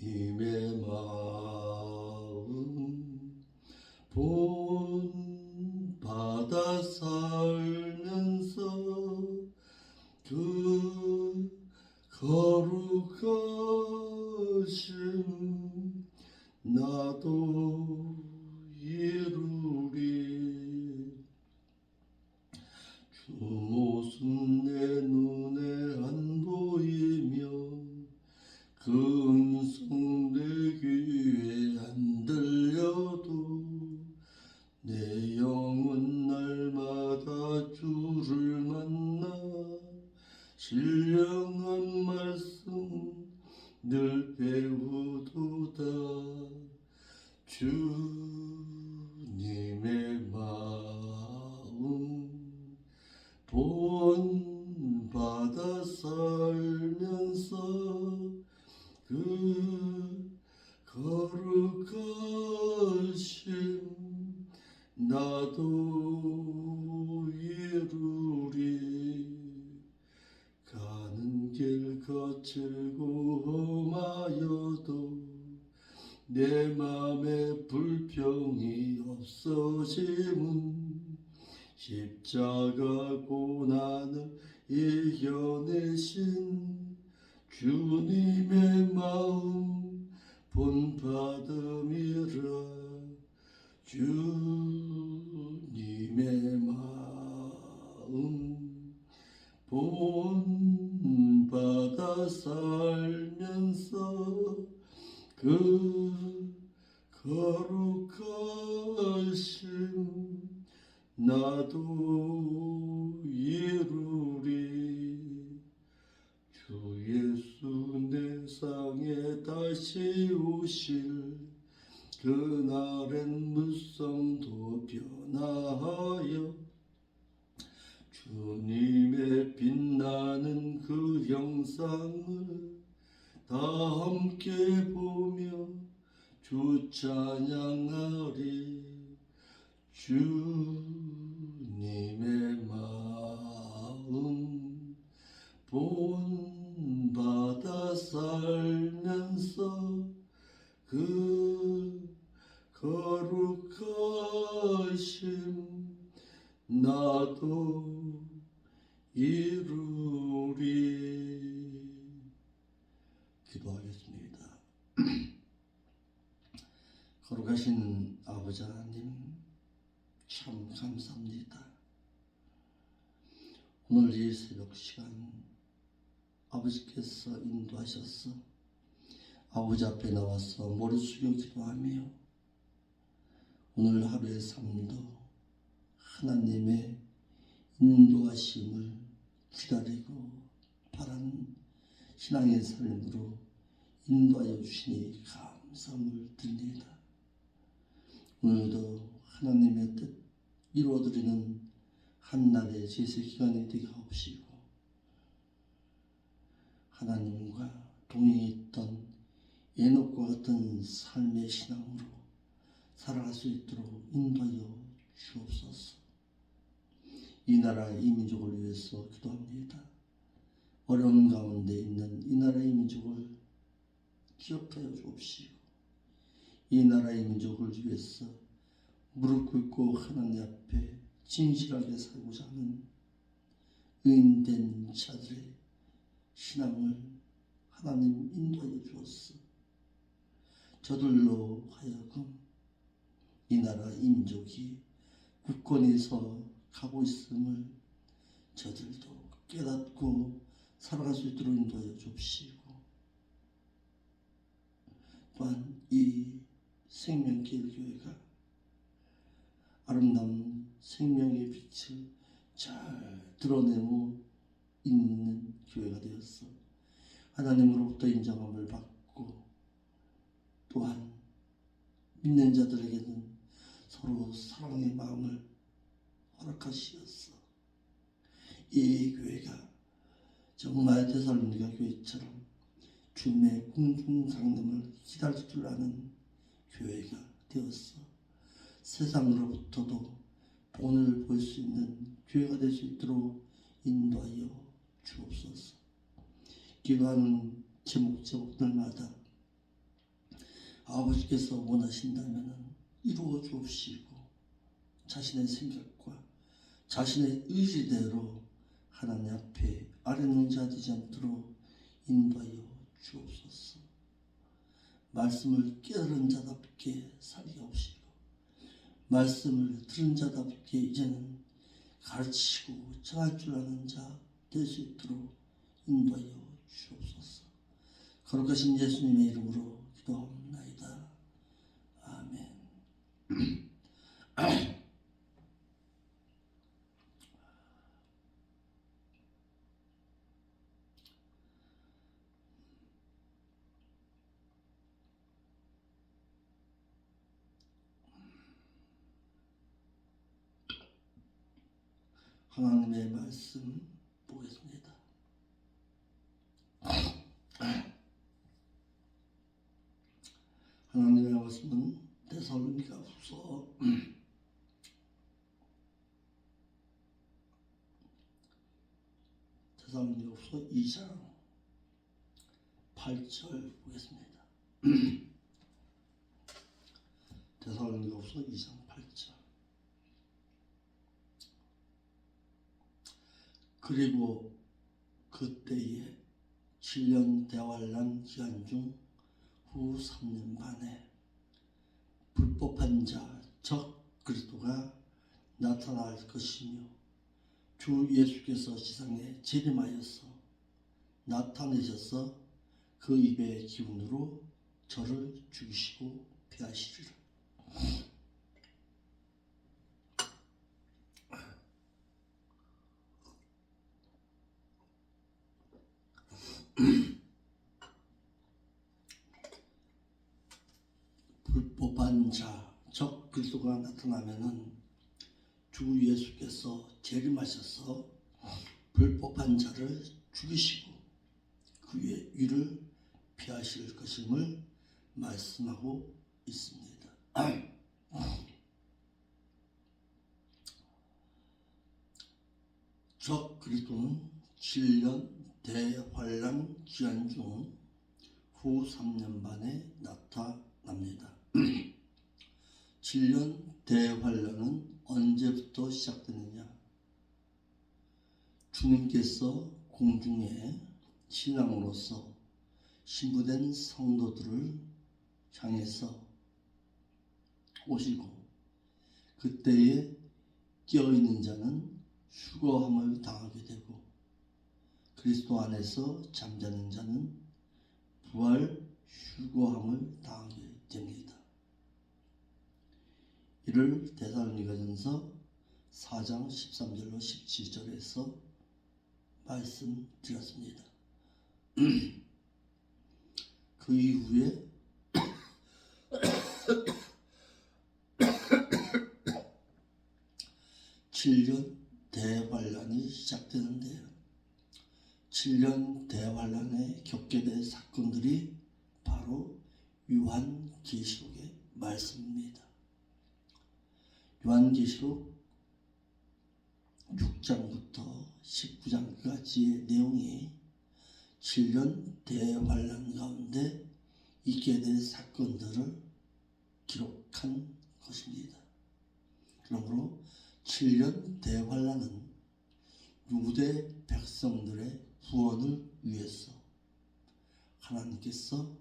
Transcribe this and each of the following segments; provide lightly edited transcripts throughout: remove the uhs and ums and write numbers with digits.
님의 마음 본받아 살면서 그 거룩하심 나도 이루리. 주 모습 내 눈에 안 보이며 그 음성 내 귀에 안 들려도 내 영혼 날마다 주를 만나 신령한 말씀 늘 배우도다. 주님의 마음 본받아 살면서 그 거룩하심 나도 이루리. 가는 길 거칠고 험하여도 내 맘에 불평이 없어짐은 십자가 고난을 이겨내신 주님의 마음 본받음이라. 주님의 마음 본받아 살면서 그 거룩하심 나도 이루리. 주 예수 내 상에 다시 오실 그날엔 무성도 변화하여 주님의 빛나는 그 형상을 다 함께 보며 주 찬양하리. 주님의 마음 본받아 살면서 그 거룩하심 나도 이루리. 기도하겠습니다. 거룩하신 아버지 하나님, 참 감사합니다. 오늘 이 새벽 시간 아버지께서 인도하셔서 아버지 앞에 나와서 머리 숙여 기도하며 오늘 하루의 삶도 하나님의 인도하심을 기다리고 바라는 신앙의 삶으로 인도하여 주시니 감사함을 드립니다. 오늘도 하나님의 뜻 이루어드리는 한날의 제세 기간이 되게 하옵시고 하나님과 동행했던 에녹과 같은 삶의 신앙으로 살아갈 수 있도록 인도하여 주옵소서. 이 나라 이 민족을 위해서 기도합니다. 어려운 가운데 있는 이 나라 이 민족을 기억하여 주옵시고 이 나라 이 민족을 위해서 무릎 꿇고 하나님 앞에 진실하게 살고자 하는 의인된 자들의 신앙을 하나님 인도하여 주었어. 저들로 하여금 이 나라 이 민족이 굳건해서 가고 있음을 저들도 깨닫고 살아갈 수 있도록 인도하여 주옵시고 또한 이 생명길 교회가 아름다운 생명의 빛을 잘 드러내고 있는 교회가 되었어. 하나님으로부터 인정함을 받고 또한 믿는 자들에게는 서로 사랑의 마음을 허락하시었어. 이 교회가 정말 데살로니가 교회처럼 주님의 궁중 강림을 기다릴 줄 아는 교회가 되었어. 세상으로부터도 본을 볼 수 있는 교회가 될 수 있도록 인도하여 주옵소서. 기도하는 제목들마다 아버지께서 원하신다면 이루어 주옵시고 자신의 생각과 자신의 의지대로 하나님 앞에 아뢰는 자 되지 않도록 인도하여 주옵소서. 말씀을 깨달은 자답게 살게 하옵시고 말씀을 들은 자답게 이제는 가르치고 전할 줄 아는 자 될 수 있도록 인도하여 주옵소서. 거룩하신 예수님의 이름으로 기도하옵나이다. 아멘. 하나님의 말씀 보겠습니다. 하나님의 말씀은 데살로니가후서 2장 8절 보겠습니다. 데살로니가후서 2장 8절. 그리고 그때에 7년 대환란 기간 중 후 3년 반에 불법한 자 적 그리스도가 나타날 것이며 주 예수께서 지상에 재림하여서 나타내셔서 그 입의 기운으로 저를 죽이시고 피하시리라. 불법한 자, 적 그리스도가 나타나면은 주 예수께서 재림하셔서 불법한 자를 죽이시고 그의 위를 피하실 것임을 말씀하고 있습니다. 적 그리스도는 7년 대환란 기간 중 후 3년 반에 나타납니다. 7년 대환란은 언제부터 시작되느냐? 주님께서 공중에 신랑으로서 신부된 성도들을 향해서 오시고 그때에 깨어있는 자는 휴거함을 당하게 되고 그리스도 안에서 잠자는 자는 부활 휴거함을 당하게 됩니다. 이를 데살로니가전서 4장 13절로 17절에서 말씀드렸습니다. 그 이후에 7년 대환란이 시작되는데요. 7년 대환란에 겪게 될 사건들이 바로 요한계시록의 말씀입니다. 요한계시록 6장부터 19장까지의 내용이 7년 대환란 가운데 있게 될 사건들을 기록한 것입니다. 그러므로 7년 대환란은 유대 백성들의 구원을 위해서 하나님께서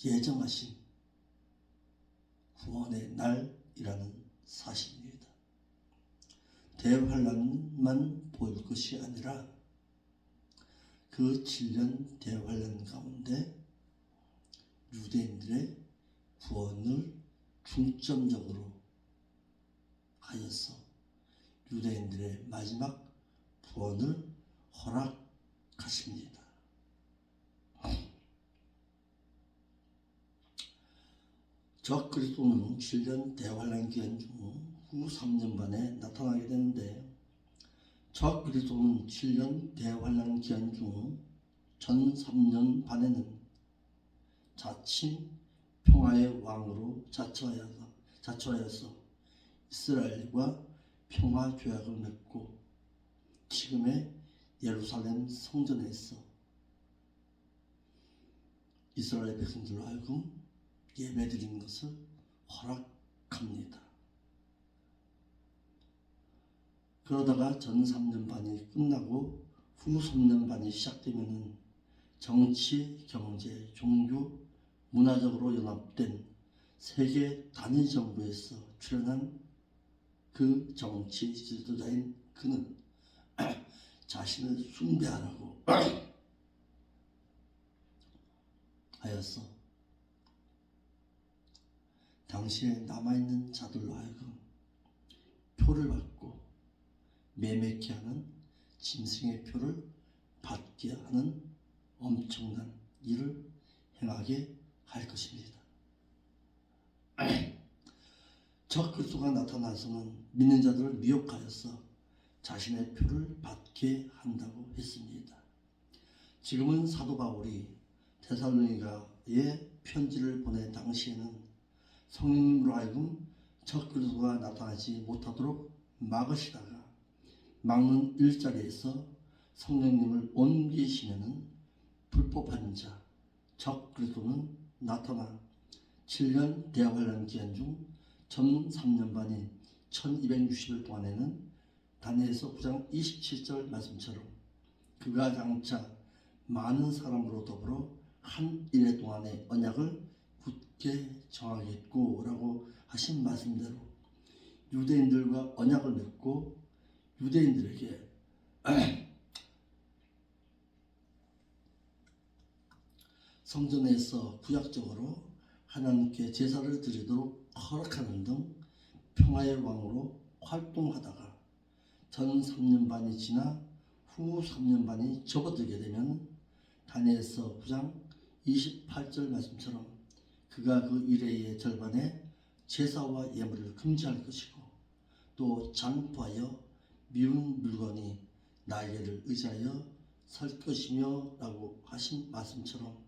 예정하신 구원의 날이라는 사실입니다. 대환란만 보일 것이 아니라 그 7년 대환란 가운데 유대인들의 구원을 중점적으로 하여서 유대인들의 마지막 구원을 허락하십니다. 적 그리스도는 7년 대환란 기간 중 후 3년 반에 나타나게 되는데 적 그리스도는 7년 대환란 기간 중 전 3년 반에는 자칭 평화의 왕으로 자처하여서 이스라엘과 평화 조약을 맺고 지금의 예루살렘 성전에서 이스라엘 백성들로 하여금 예배드리는 것을 허락합니다. 그러다가 전 3년반이 끝나고 후 3년반이 시작되면은 정치, 경제, 종교, 문화적으로 연합된 세계 단일 정부에서 출연한 그 정치 지도자인 그는 자신을 숭배하라고 하였어. 당시에 남아있는 자들로 하여금 표를 받고 매매케 하는 짐승의 표를 받게 하는 엄청난 일을 행하게 할 것입니다. 적 그리스도가 나타나서는 믿는 자들을 미혹하여서 자신의 표를 받게 한다고 했습니다. 지금은 사도 바울이 데살로니가에 편지를 보낸 당시에는 성령님으로 하여금 적 그리스도가 나타나지 못하도록 막으시다가 막는 일자리에서 성령님을 옮기시면은 불법한 자, 적 그리스도는 나타나 7년 대환란 기간 중 전 3년반인 1260일 동안에는 다니엘서 9장 27절 말씀처럼 그가 장차 많은 사람으로 더불어 한 일해 동안의 언약을 굳게 정하겠고 라고 하신 말씀대로 유대인들과 언약을 맺고 유대인들에게 성전에서 구약적으로 하나님께 제사를 드리도록 허락하는 등 평화의 왕으로 활동하다가 전 3년 반이 지나 후 3년 반이 접어들게 되면 다니엘서 9장 28절 말씀처럼 그가 그 일회의 절반에 제사와 예물을 금지할 것이고 또 잔포하여 미운 물건이 날개를 의지하여 설 것이며 라고 하신 말씀처럼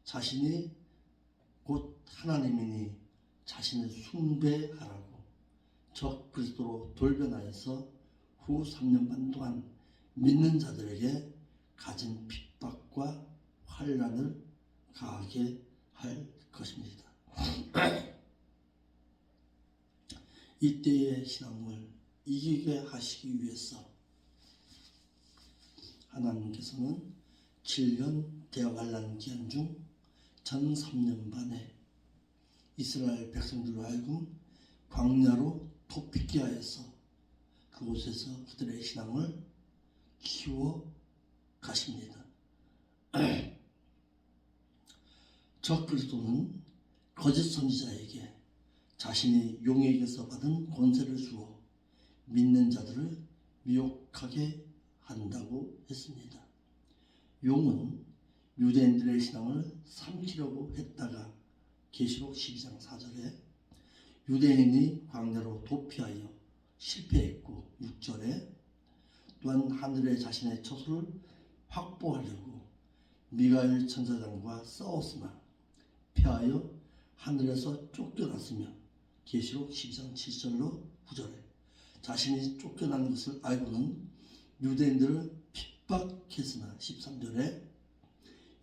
자신이 곧 하나님이니 자신을 숭배하라고 적 그리스도로 돌변하여서 후 3년 반 동안 믿는 자들에게 가진 핍박과 환난을 가하게 할 것입니다. 이때의 신앙을 이기게 하시기 위해서 하나님께서는 7년 대환란 기간 중 전 3년 반에 이스라엘 백성들로 하여금 광야로 도피게 하여서 그곳에서 그들의 신앙을 키워 가십니다. 적 그리스도는 거짓 선지자에게 자신이 용에게서 받은 권세를 주어 믿는 자들을 미혹하게 한다고 했습니다. 용은 유대인들의 신앙을 삼키려고 했다가 계시록 12장 4절에 유대인이 광야로 도피하여 실패했고 6절에 또한 하늘에 자신의 처소를 확보하려고 미가엘 천사장과 싸웠으나 패하여 하늘에서 쫓겨났으며 계시록 12장 7절로 9절에 자신이 쫓겨난 것을 알고는 유대인들을 핍박했으나 13절에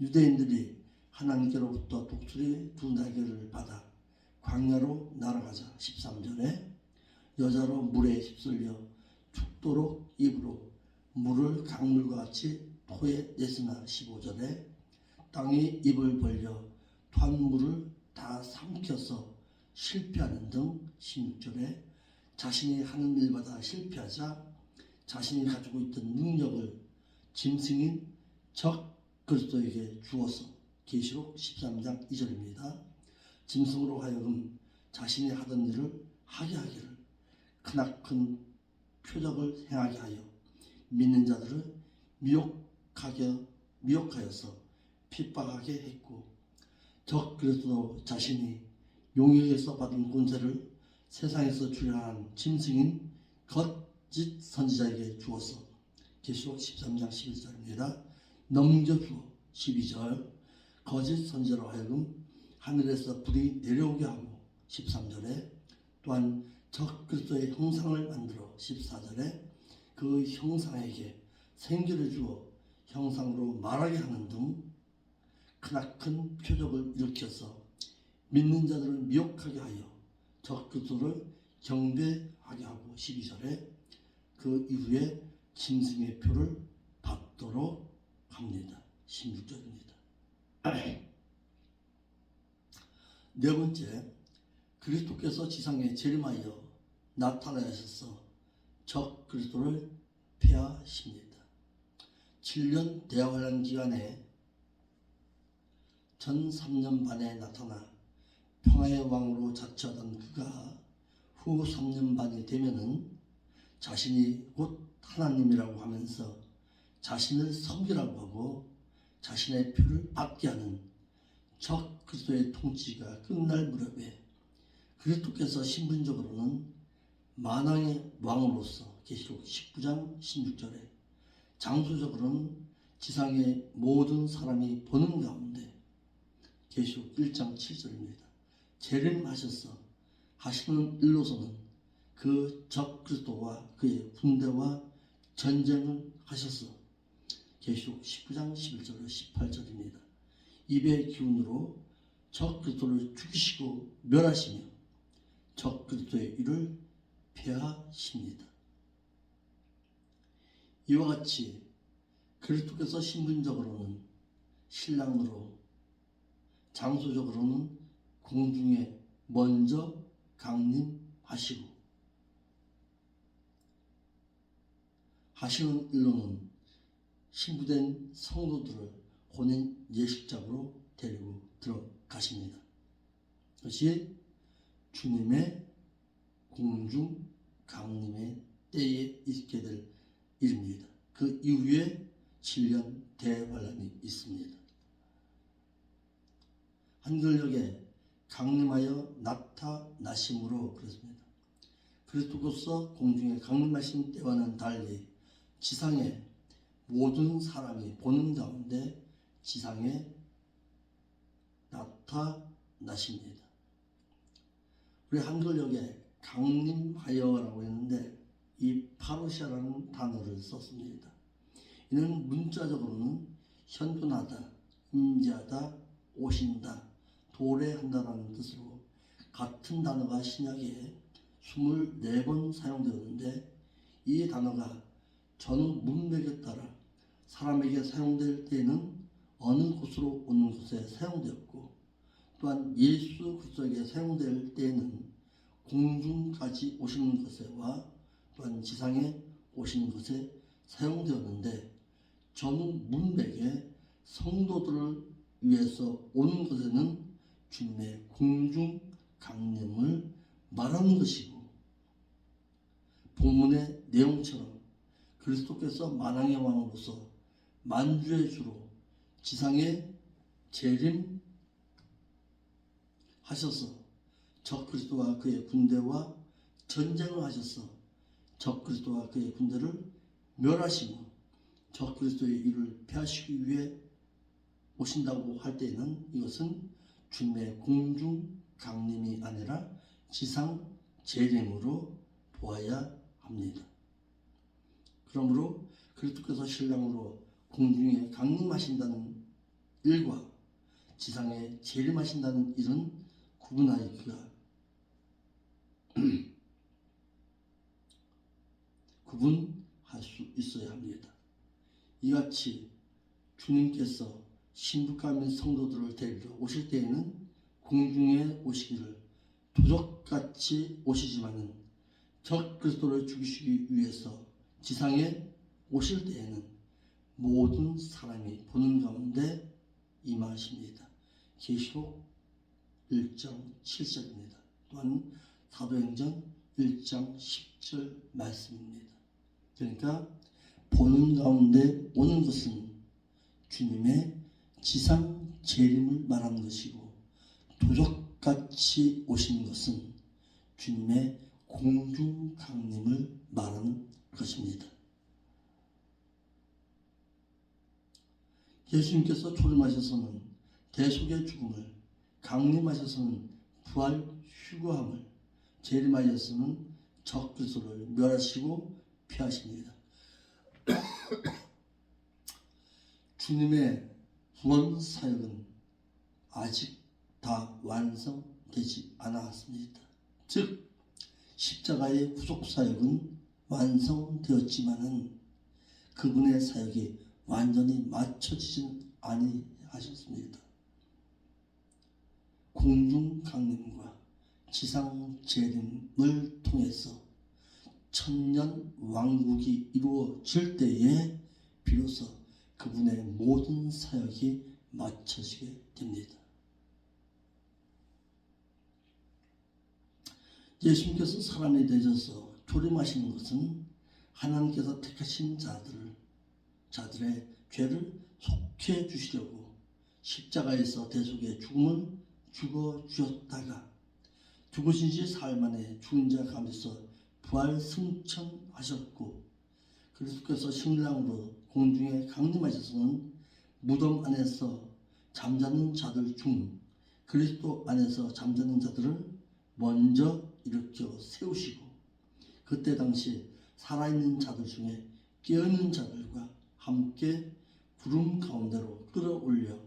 유대인들이 하나님께로부터 독수리 두 날개를 받아 광야로 날아가자 13절에 여자로 물에 휩쓸려 죽도록 입으로 물을 강물과 같이 토해냈으나 15절에 땅이 입을 벌려 ቷ물을 다 삼켜서 실패하는 등 16절에 자신이 하는 일마다 실패하자 자신이 가지고 있던 능력을 짐승인 적 그리스도에게 주어서 계시록 13장 2절입니다. 짐승으로 하여금 자신이 하던 일을 하게 하기를 크나큰 표적을 행하게 하여 믿는 자들을 미혹하여서 핍박하게 했고 적 그리스도 자신이 용에게서 받은 권세를 세상에서 출현한 짐승인 거짓 선지자에게 주어서 계시록 13장 11절입니다. 넘겨주어 12절 거짓 선지자로 하여금 하늘에서 불이 내려오게 하고 13절에 또한 적 그리스도의 형상을 만들어 14절에 그 형상에게 생기를 주어 형상으로 말하게 하는 등 크나큰 표적을 일으켜서 믿는 자들을 미혹하게 하여 적그리스도를 경배하게 하고 12절에 그 이후에 짐승의 표를 받도록 합니다. 16절입니다. 네 번째, 그리스도께서 지상에 재림하여 나타나셔서 적그리스도를 폐하십니다. 7년 대환란 기간에 전 3년 반에 나타나 평화의 왕으로 자처하던 그가 후 3년 반이 되면은 자신이 곧 하나님이라고 하면서 자신을 섬기라고 하고 자신의 표를 받게 하는 적 그리스도의 통치가 끝날 무렵에 그리스도께서 신분적으로는 만왕의 왕으로서 계시록 19장 16절에 장소적으로는 지상의 모든 사람이 보는 가운데 계시록 1장 7절입니다. 재림하셔서 하시는 일로서는 그 적 그리스도와 그의 군대와 전쟁을 하셔서 계시록 19장 11절 18절입니다. 입의 기운으로 적 그리스도를 죽이시고 멸하시며 적 그리스도의 일을 폐하십니다. 이와 같이 그리스도께서 신분적으로는 신랑으로 장소적으로는 공중에 먼저 강림하시고 하시는 일로는 신부된 성도들을 혼인 예식장으로 데리고 들어가십니다. 그것이 주님의 공중 강림의 때에 있게 될 일입니다. 그 이후에 7년 대환란이 있습니다. 한글역에 강림하여 나타나심으로 그렇습니다. 그리스도께서 공중에 강림하신 때와는 달리 지상에 모든 사람이 보는 가운데 지상에 나타나십니다. 우리 한글역에 강림하여라고 했는데 이 파루시아라는 단어를 썼습니다. 이는 문자적으로는 현존하다, 임재하다, 오신다, 도래한다라는 뜻으로 같은 단어가 신약에 24번 사용되었는데 이 단어가 전후 문맥에 따라 사람에게 사용될 때에는 어느 곳으로 오는 것에 사용되었고 또한 예수 그리스도에게 사용될 때에는 공중까지 오시는 것에와 또한 지상에 오시는 것에 사용되었는데 전후 문맥에 성도들을 위해서 오는 것에는 주님의 공중 강림을 말하는 것이고 본문의 내용처럼 그리스도께서 만왕의 왕으로서 만주의 주로 지상에 재림하셔서 적 그리스도와 그의 군대와 전쟁을 하셔서 적 그리스도와 그의 군대를 멸하시고 적 그리스도의 일을 폐하시기 위해 오신다고 할 때에는 이것은 주님의 공중 강림이 아니라 지상 재림으로 보아야 합니다. 그러므로 그리스도께서 신랑으로 공중에 강림하신다는 일과 지상에 재림하신다는 일은 구분하기가 구분할 수 있어야 합니다. 이같이 주님께서 신부가 및 성도들을 데리러 오실 때에는 공중에 오시기를 도적같이 오시지만은 적 그리스도를 죽이시기 위해서 지상에 오실 때에는 모든 사람이 보는 가운데 임하십니다. 계시록 1장 7절입니다. 또한 사도행전 1장 10절 말씀입니다. 그러니까 보는 가운데 오는 것은 주님의 지상 재림을 말하는 것이고 도적같이 오시는 것은 주님의 공중 강림을 말하는 것입니다. 예수님께서 초림하셔서는 대속의 죽음을, 강림하셔서는 부활 휴거함을, 재림하셔서는 적 그리스도를 멸하시고 피하십니다. 주님의 구원 사역은 아직 다 완성되지 않았습니다. 즉 십자가의 구속 사역은 완성되었지만은 그분의 사역이 완전히 맞춰지진 아니하셨습니다. 공중 강림과 지상 재림을 통해서 천년 왕국이 이루어질 때에 비로소 그분의 모든 사역이 맞춰지게 됩니다. 예수님께서 사람이 되셔서 조림하시는 것은 하나님께서 택하신 자들의 죄를 속해 주시려고 십자가에서 대속의 죽음을 죽어 주셨다가 죽으신 지 사흘 만에 죽은 자 가운데서 부활 승천하셨고 그리스도께서 신랑으로 공중에 강림하셔서는 무덤 안에서 잠자는 자들 중 그리스도 안에서 잠자는 자들을 먼저 일으켜 세우시고 그때 당시 살아있는 자들 중에 깨어있는 자들과 함께 구름 가운데로 끌어올려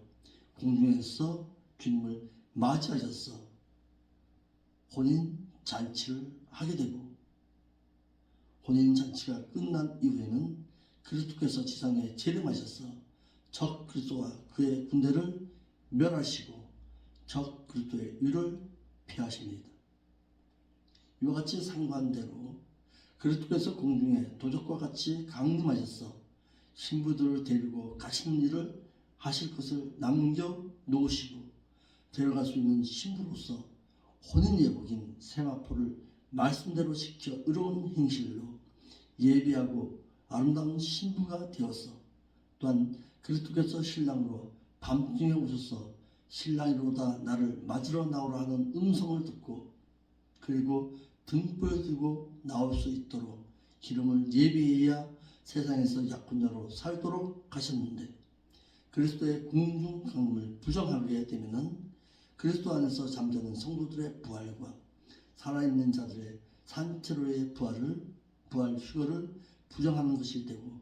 공중에서 주님을 맞이하셔서 혼인잔치를 하게 되고 혼인잔치가 끝난 이후에는 그리스도께서 지상에 재림하셔서 적 그리스도와 그의 군대를 멸하시고 적 그리스도의 위를 피하십니다. 이와 같이 상관대로 그리스도께서 공중에 도적과 같이 강림하셔서 신부들을 데리고 가시는 일을 하실 것을 남겨놓으시고 데려갈 수 있는 신부로서 혼인예복인 세마포를 말씀대로 지켜 의로운 행실로 예비하고 아름다운 신부가 되어서 또한 그리스도께서 신랑으로 밤중에 오셔서 신랑이로다 나를 맞으러 나오라 하는 음성을 듣고 그리고 등불을 들고 나올 수 있도록 기름을 예비해야 세상에서 약혼자로 살도록 하셨는데 그리스도의 공중 강림을 부정하게 되면은 그리스도 안에서 잠자는 성도들의 부활과 살아있는 자들의 산채로의 부활 휴거를 부정하는 것이 되고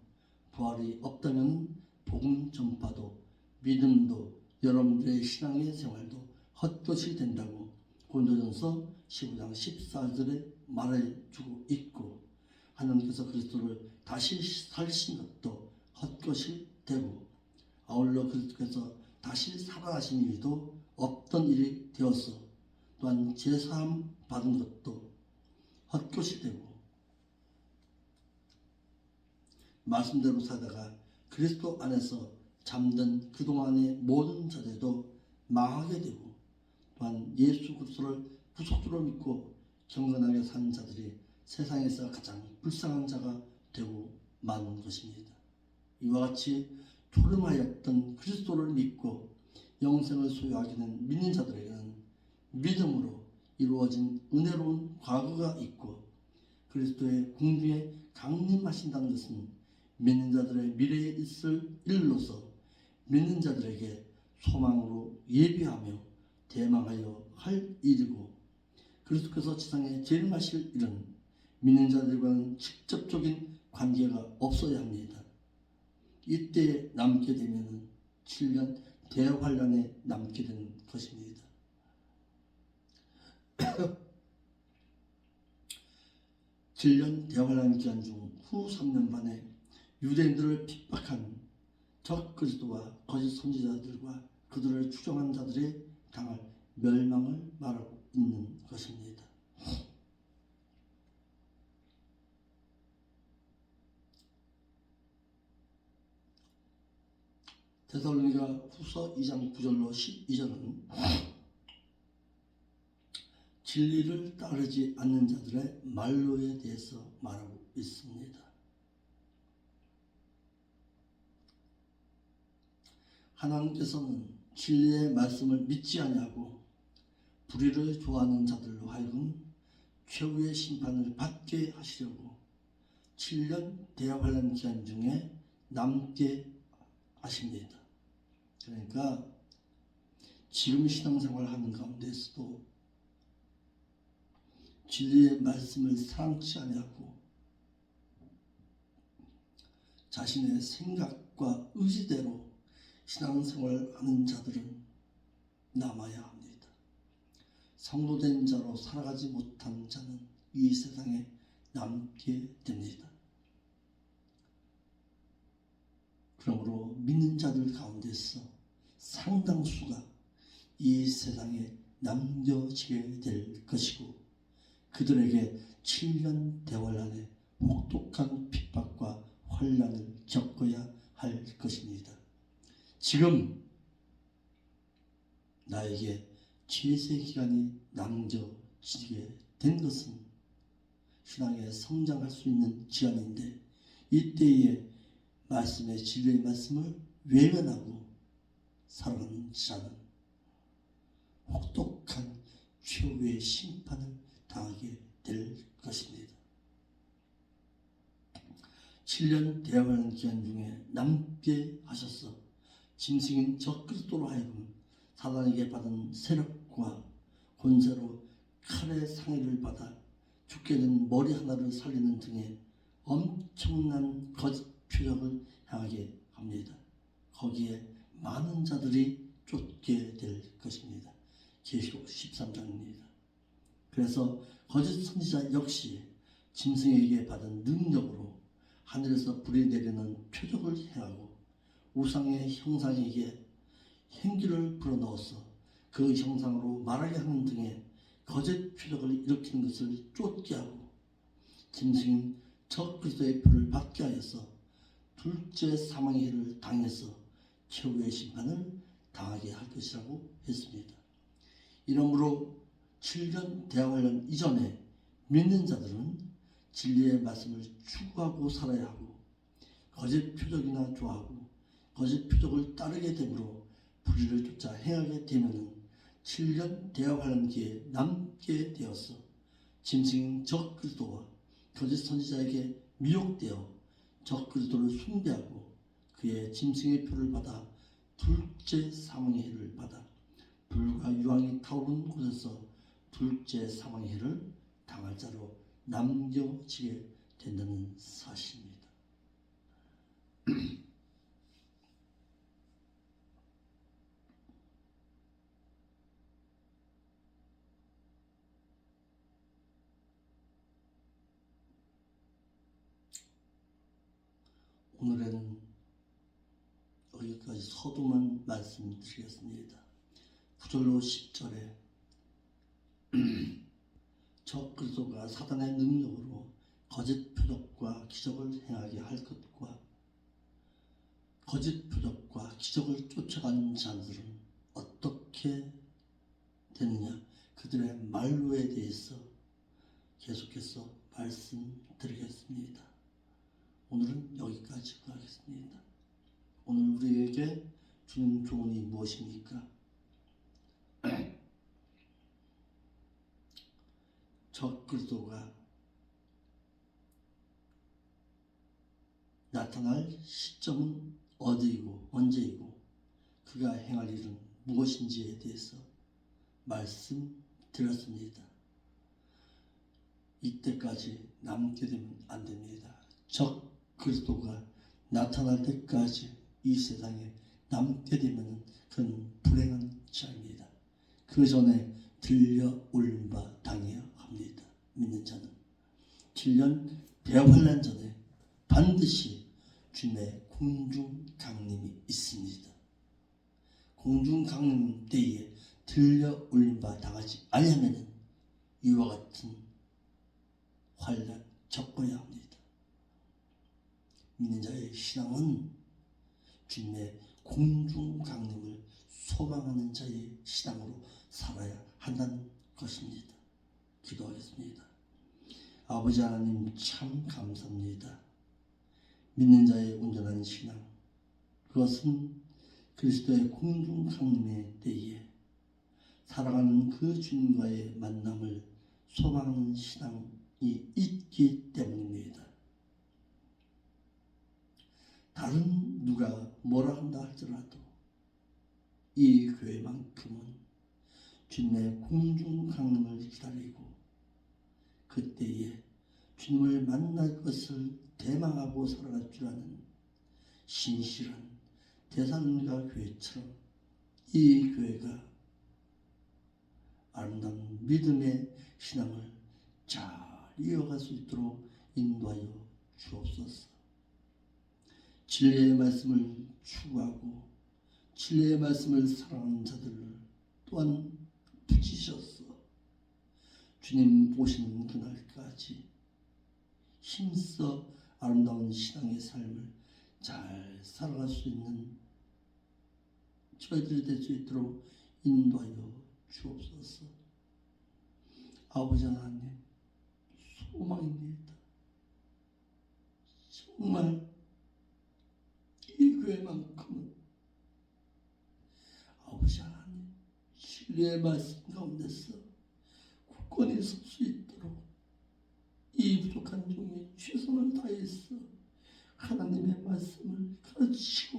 부활이 없다면 복음 전파도 믿음도 여러분들의 신앙의 생활도 헛것이 된다고 고린도전서 15장 14절에 말해주고 있고 하나님께서 그리스도를 다시 살리신 것도 헛것이 되고 아울러 그리스도께서 다시 살아나신 일도 없던 일이 되어서 또한 제사함 받은 것도 헛것이 되고 말씀대로 살다가 그리스도 안에서 잠든 그동안의 모든 자들도 망하게 되고 또한 예수 그리스도를 구속주로 믿고 경건하게 산 자들이 세상에서 가장 불쌍한 자가 되고 만 것입니다. 이와 같이 토름하였던 그리스도를 믿고 영생을 소유하게 된 믿는 자들에게는 믿음으로 이루어진 은혜로운 과거가 있고 그리스도의 공중에 강림하신다는 것은 믿는 자들의 미래에 있을 일로서 믿는 자들에게 소망으로 예비하며 대망하여 할 일이고 그리스도께서 지상에 재림하실 일은 믿는 자들과는 직접적인 관계가 없어야 합니다. 이때 남게 되면 7년 대환란에 남게 되는 것입니다. 7년 대환란 기간 중 후 3년 반에 유대인들을 핍박한 적 그리스도와 거짓 선지자들과 그들을 추종한 자들이 당할 멸망을 말하고 있는 것입니다. 데살로니가 후서 2장 9절로 12절은 진리를 따르지 않는 자들의 말로에 대해서 말하고 있습니다. 하나님께서는 진리의 말씀을 믿지 아니하고 불의를 좋아하는 자들로 하여금 최후의 심판을 받게 하시려고 7년 대환란 기간 중에 남게 하십니다. 그러니까 지금 신앙생활 하는 가운데서도 진리의 말씀을 사랑치 아니하고 자신의 생각과 의지대로 신앙생활하는 자들은 남아야 합니다. 성도된 자로 살아가지 못한 자는 이 세상에 남게 됩니다. 그러므로 믿는 자들 가운데서 상당수가 이 세상에 남겨지게 될 것이고, 그들에게 7년 대활 안에 혹독한 핍박과 환난을 겪어야 할 것입니다. 지금 나에게 최세 기간이 남겨지게 된 것은 신앙에 성장할 수 있는 기간인데, 이때에 말씀의 진리의 말씀을 외면하고 살아가는 자는 혹독한 최후의 심판을 당하게 될 것입니다. 7년 대화하는 기간 중에 남게 하셔서 짐승인 저 그리스도로 하여금 사단에게 받은 세력과 권세로 칼의 상해를 받아 죽게 된 머리 하나를 살리는 등의 엄청난 거짓 표적을 향하게 합니다. 거기에 많은 자들이 쫓게 될 것입니다. 계시록 13장입니다. 그래서 거짓 선지자 역시 짐승에게 받은 능력으로 하늘에서 불이 내리는 표적을 행하고 우상의 형상에게 행기를 불어넣어서 그 형상으로 말하게 하는 등의 거짓 표적을 일으키는 것을 쫓게 하고, 짐승인 저 그리스도의 표를 받게 하여서 둘째 사망의 해를 당해서 최후의 심판을 당하게 할 것이라고 했습니다. 이러므로 7년 대환란 이전에 믿는 자들은 진리의 말씀을 추구하고 살아야 하고, 거짓 표적이나 좋아하고 거짓 표적을 따르게 되므로 불의를 쫓아 행하게 되면은 7년 대환란기에 남게 되어서 짐승인 저 그리스도와 거짓 선지자에게 미혹되어 저 그리스도를 숭배하고 그의 짐승의 표를 받아 둘째 사망의 해를 받아 불과 유황이 타오르는 곳에서 둘째 사망의 해를 당할 자로 남겨지게 된다는 사실입니다. 오늘은 여기까지 서두만 말씀드리겠습니다. 9절로 10절에 저 그리스도가 사단의 능력으로 거짓 표적과 기적을 행하게 할 것과 거짓 표적과 기적을 쫓아가는 자들은 어떻게 되느냐, 그들의 말로에 대해서 계속해서 말씀드리겠습니다. 오늘은 여기까지 하겠습니다. 오늘 우리에게 주는 조언이 무엇입니까? 저 그리스도가 나타날 시점은 어디이고 언제이고 그가 행할 일은 무엇인지에 대해서 말씀드렸습니다. 이때까지 남게 되면 안 됩니다. 저 그리스도가 나타날 때까지 이 세상에 남게 되면 그는 불행한 자입니다. 그 전에 들려 올린 바 당해야 합니다. 믿는 자는 7년 대환란 전에 반드시 주님의 공중 강림이 있습니다. 공중 강림 때에 들려 올린 바 당하지 아니하면 이와 같은 환란 겪어야 합니다. 믿는 자의 신앙은 주님의 공중 강림을 소망하는 자의 신앙으로 살아야 한다는 것입니다. 기도하겠습니다. 아버지 하나님, 참 감사합니다. 믿는 자의 온전한 신앙, 그것은 그리스도의 공중 강림의 때에 살아가는 그 주님과의 만남을 소망하는 신앙이 있기 때문입니다. 다른 누가 뭐라 한다 할지라도 이 교회만큼은 주님의 공중 강림을 기다리고 그때에 주님을 만날 것을 대망하고 살아갈 줄 아는 신실한 대산가 교회처럼 이 교회가 아름다운 믿음의 신앙을 잘 이어갈 수 있도록 인도하여 주옵소서. 진리의 말씀을 추구하고 진리의 말씀을 사랑하는 자들을 또한 붙이셔서 주님 보시는 그날까지 힘써 아름다운 신앙의 삶을 잘 살아갈 수 있는 저희들이 될 수 있도록 인도하여 주옵소서. 아버지 하나님, 소망입니다. 정말 이 교회만큼은 아버지 하나님 진리의 말씀 가운데서 굳건히 설 수 있도록 이 부족한 종이 최선을 다해서 하나님의 말씀을 가르치고